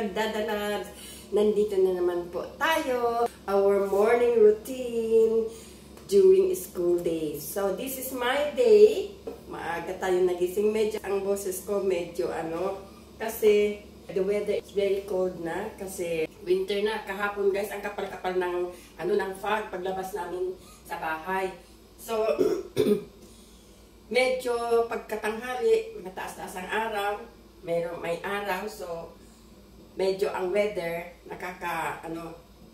kagdadalag. Nandito na naman po tayo. Our morning routine during school days. So, this is my day. Maaga tayo nagising. Medyo, ang boses ko medyo kasi the weather is very cold na. Kasi winter na. Kahapon guys, ang kapal-kapal ng, ng fog paglabas namin sa bahay. So, medyo pagkatanghali, mataas-taas ang araw. May araw. So, medyo ang weather,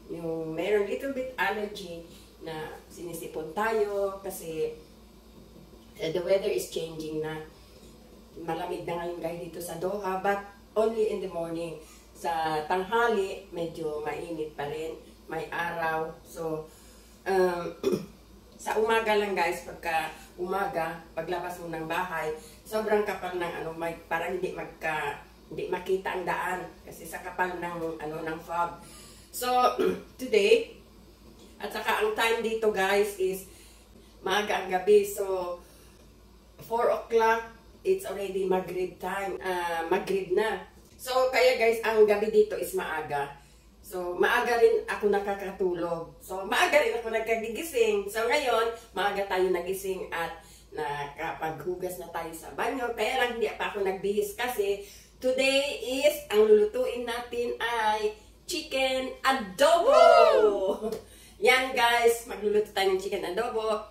yung meron little bit allergy na sinisipon tayo kasi the weather is changing na. Malamig na ngayon guys dito sa Doha, but only in the morning. Sa tanghali, medyo mainit pa rin. May araw. So, sa umaga lang guys, pagka umaga, paglabas mo ng bahay, sobrang kapal ng parang hindi makita ang daan kasi sa kapal ng fog. So, today, at saka ang time dito guys is maaga ang gabi. So, 4 o'clock, it's already Maghrib time. Maghrib na. So, kaya guys, ang gabi dito is maaga. So, maaga rin ako nakakatulog. So, maaga rin ako nagkagigising. So, ngayon, maaga tayo nagising at nakapaghugas na tayo sa banyo. Kaya lang hindi pa ako nagbihis kasi today is, ang lulutuin natin ay chicken adobo! Woo! Yan guys, magluluto tayo ng chicken adobo.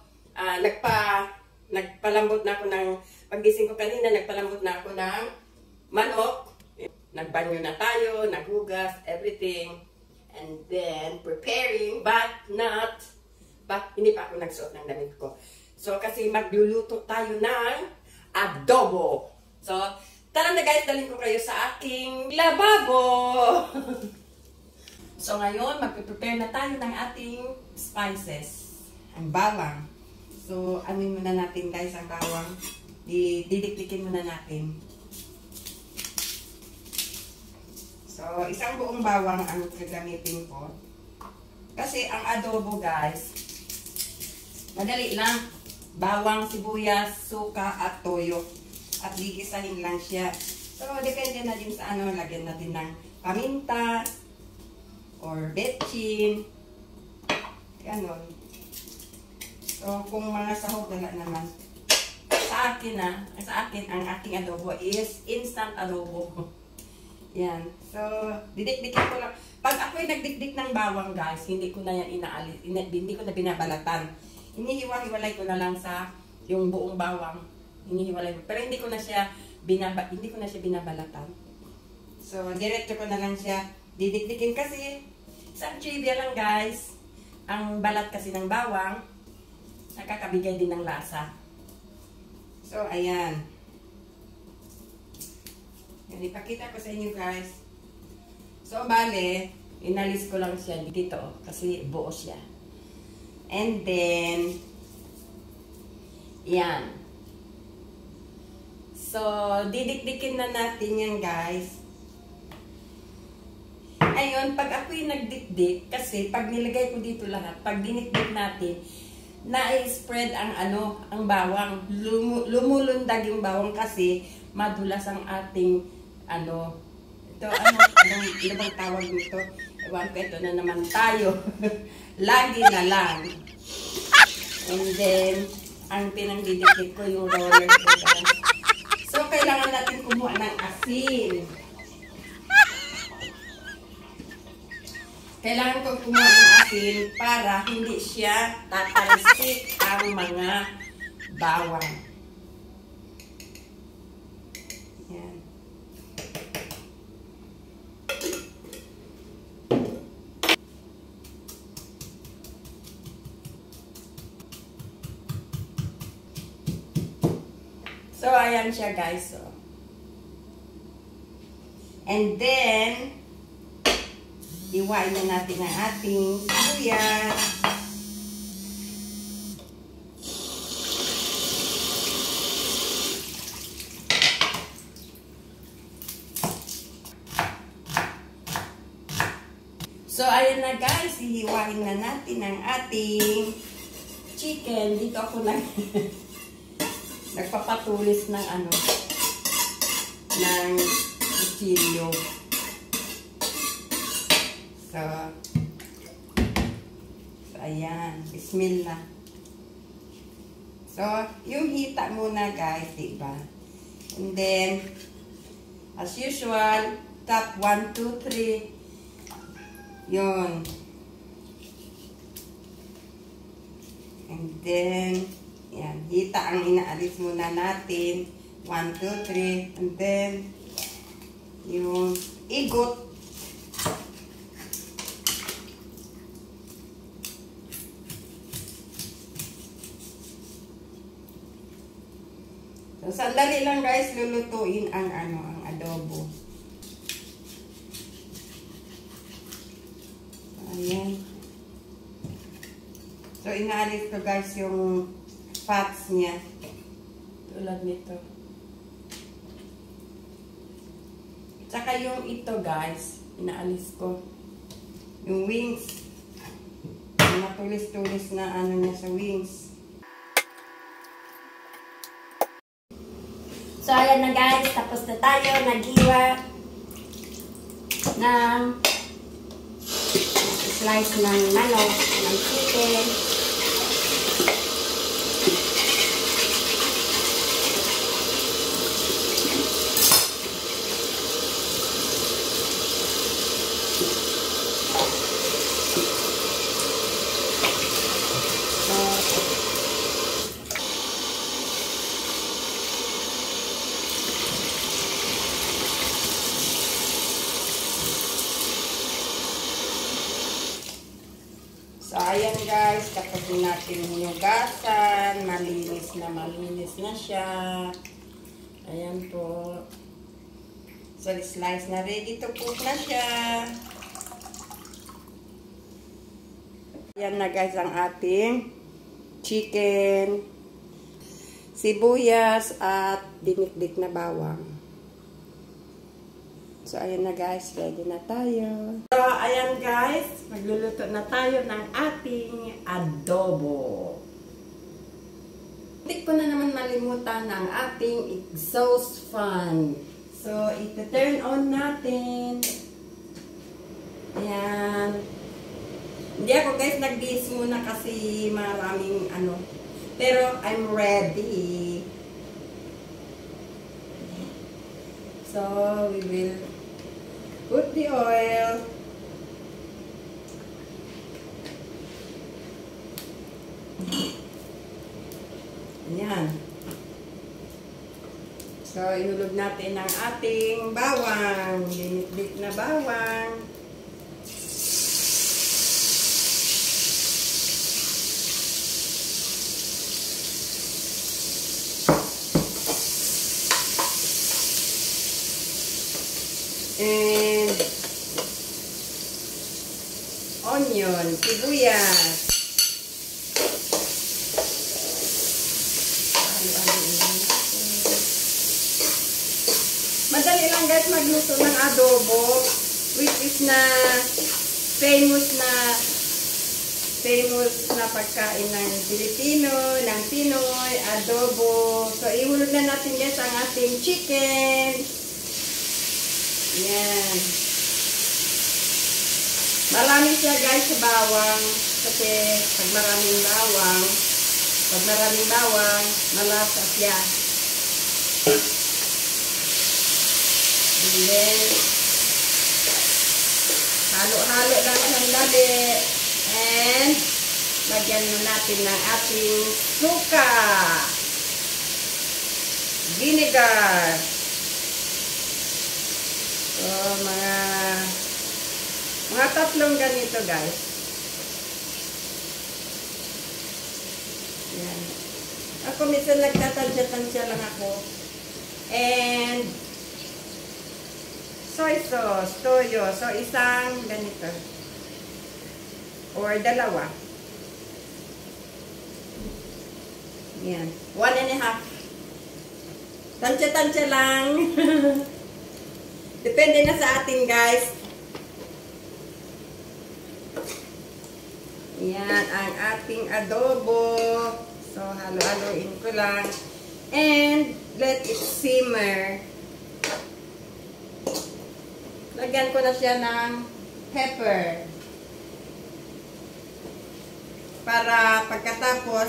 Nagpalambot na ako ng, paggising ko kanina, nagpalambot na ako ng manok. Nagbanyo na tayo, naghugas, everything. And then, preparing, but hindi pa ako nagsuot ng damit ko. So, kasi magluluto tayo ng adobo. So, tara na guys, dalhin ko kayo sa aking lababo. So, ngayon, magpiprepare na tayo ng ating spices. Ang bawang. So, anuin muna natin guys ang bawang. Didikdikin muna natin. So, isang buong bawang ang gagamitin ko. Kasi ang adobo guys, madali lang. Bawang, sibuyas, suka, at toyo. At gigisahin lang siya. So, depende na din sa lagyan natin ng paminta, or betchin. Ganon. So, kung mga sahog, wala naman. Sa akin ang aking adobo is instant adobo. Yan. So, didikdikin ko lang. Pag ako'y nagdikdik ng bawang, guys, hindi ko na yan inaalis. Hindi ko na binabalatan. Inihiwa-hiwalay ko na lang sa yung buong bawang. Inihiwalay ko. Pero hindi ko na siya binabalatan. So, diretso ko na lang siya didikdikin kasi isang trivia lang guys. Ang balat kasi ng bawang nakakabigay din ng lasa. So, ayan. Ipakita ko sa inyo guys. So, bale, inalis ko lang siya dito kasi buo siya. And then, yan. So, didikdikin na natin yan guys. Ayun, pag ako'y nagdikdik, kasi pag nilagay ko dito lahat, pag dinikdik natin, na-spread ang bawang. Lumulundag yung bawang kasi madulas ang ating ito, ano bang tawag nito? Ewan ko, ito na naman tayo. Lagi na lang. And then, ang pinangdidikdik ko yung roller ko guys. So, kailangan natin kumuha ng asin. Kailangan kong kumuha ng asin para hindi siya tatalsik ang mga bawang. Yan. So, ayan siya guys. So. And then, iwain na natin ang ating sibuyas. So, ayan na guys. Ihiwain na natin ang ating chicken. Dito ako nagpapatulis ng ng kutsilyo. So, ayan. Bismillah. So, yung hita muna guys, diba? And then, as usual, tap 1, 2, 3. Yun. And then, yan. Hita ang inaalis muna natin. 1, 2, 3. And then, yung igot. So, sandali lang guys, lulutuin ang ang adobo. Ayan. So, inaalis ko guys yung fats niya. Tulad nito. Tsaka yung ito guys, inaalis ko. Yung wings. Yung matulis-tulis na ano niya sa wings. So, ayan na guys. Tapos na tayo. Naghiwa ng slice ng manok, ng chicken. So, ayan guys, tapos natin hinugasan, malinis na siya. Ayan po. So, slice na, ready to cook na siya. Ayan na guys ang ating chicken, sibuyas, at dinikdik na bawang. So, ayan na guys, ready na tayo. So, ayan guys, magluluto na tayo ng ating adobo. Hindi ko na naman malimutan ang ating exhaust fan. So, ito-turn on natin. Ayan. Hindi ako guys nag-dis muna kasi maraming ano. Pero, I'm ready. So, we will put the oil. Ayan. So, inulog natin ang ating bawang. Dinikdik na bawang. And onion, sibuyas. Madali lang guys magluto ng adobo, which is na famous na pagkain ng Pilipino, ng Pinoy, adobo. So, ihulog na natin guys ang ating chicken. Yan. Marami siya guys sa bawang. Kasi pag maraming bawang, malasa siya. And then, halo-halo lang sandali. And, lagyan na natin ng ating suka. Vinegar. So, mga tatlong ganito guys. Yan. Ako minsan nagtatansya-tansya lang ako. And soy sauce, toyo. So, isang ganito. Or dalawa. Yan. 1.5. Tansya-tansya lang. Depende na sa atin guys. Yan ang ating adobo. So, halo-haloin ko lang. And, let it simmer. Lagyan ko na siya ng pepper. Para pagkatapos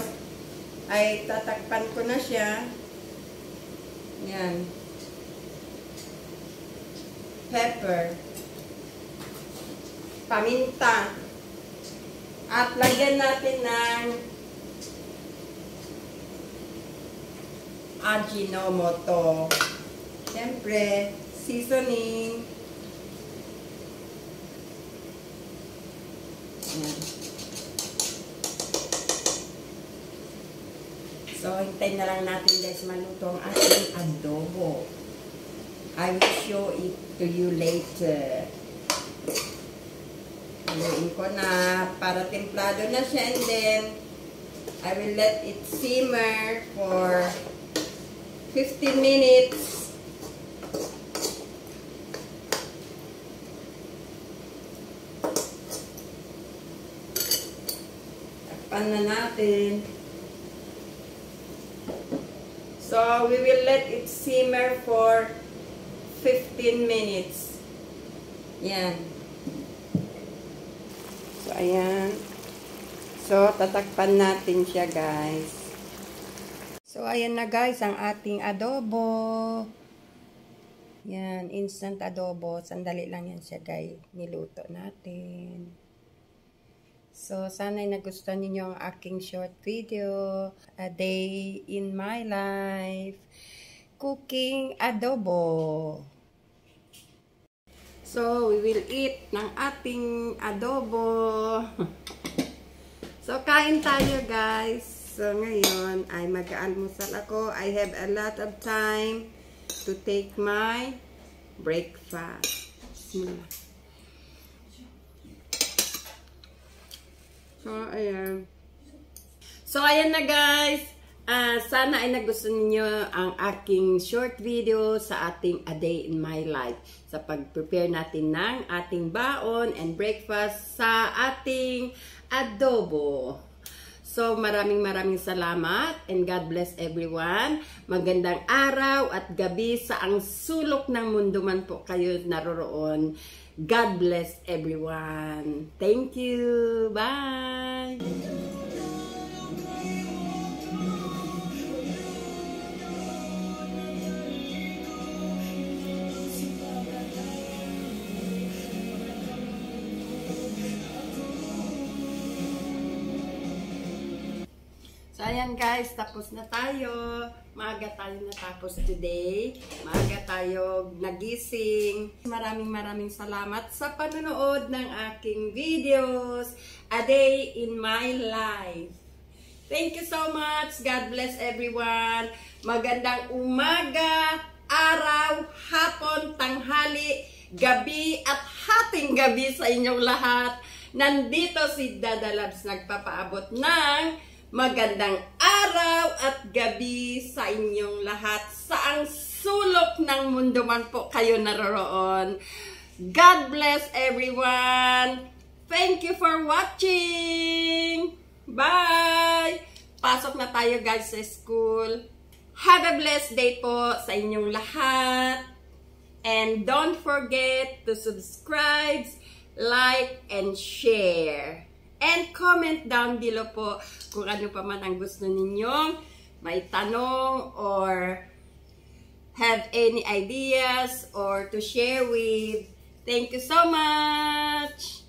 ay tatakpan ko na siya. Yan. Pepper. Paminta. At lagyan natin ng Ajinomoto. Siyempre, seasoning. Yan. So, hintayin na lang natin guys maluto ang ating adobo. I will show it to you later. Haluin ko na para templado na siya, and then I will let it simmer for 15 minutes. Takpan na natin. So, we will let it simmer for 15 minutes. Yan. So, ayan. So, tatakpan natin siya, guys. So, ayan na, guys, ang ating adobo. Yan, instant adobo. Sandali lang yan siya, guys. Niluto natin. So, sana'y nagustuhan ninyo ang aking short video. A day in my life. Cooking adobo. So, we will eat ng ating adobo. So, kain tayo, guys. So, ngayon ay mag-almusal ako. I have a lot of time to take my breakfast. Bismillah. So, ayan na, guys. Sana ay nagustuhan niyo ang aking short video sa ating A Day in My Life. Sa pag-prepare natin ng ating baon and breakfast sa ating adobo. So, maraming salamat and God bless everyone. Magandang araw at gabi sa ang sulok ng mundo man po kayo naroroon. God bless everyone. Thank you. Bye. So, ayan guys, tapos na tayo. Maaga tayo natapos today. Maaga tayo nagising. Maraming salamat sa panonood ng aking videos. A Day in My Life. Thank you so much. God bless everyone. Magandang umaga, araw, hapon, tanghali, gabi at hating gabi sa inyong lahat. Nandito si Dada Labs nagpapaabot ng magandang araw at gabi sa inyong lahat. Saang sulok ng mundo man po kayo naroroon. God bless everyone. Thank you for watching. Bye! Pasok na tayo guys sa school. Have a blessed day po sa inyong lahat. And don't forget to subscribe, like, and share. And comment down below po kung ano pa man ang gusto ninyong may tanong or have any ideas or to share with. Thank you so much!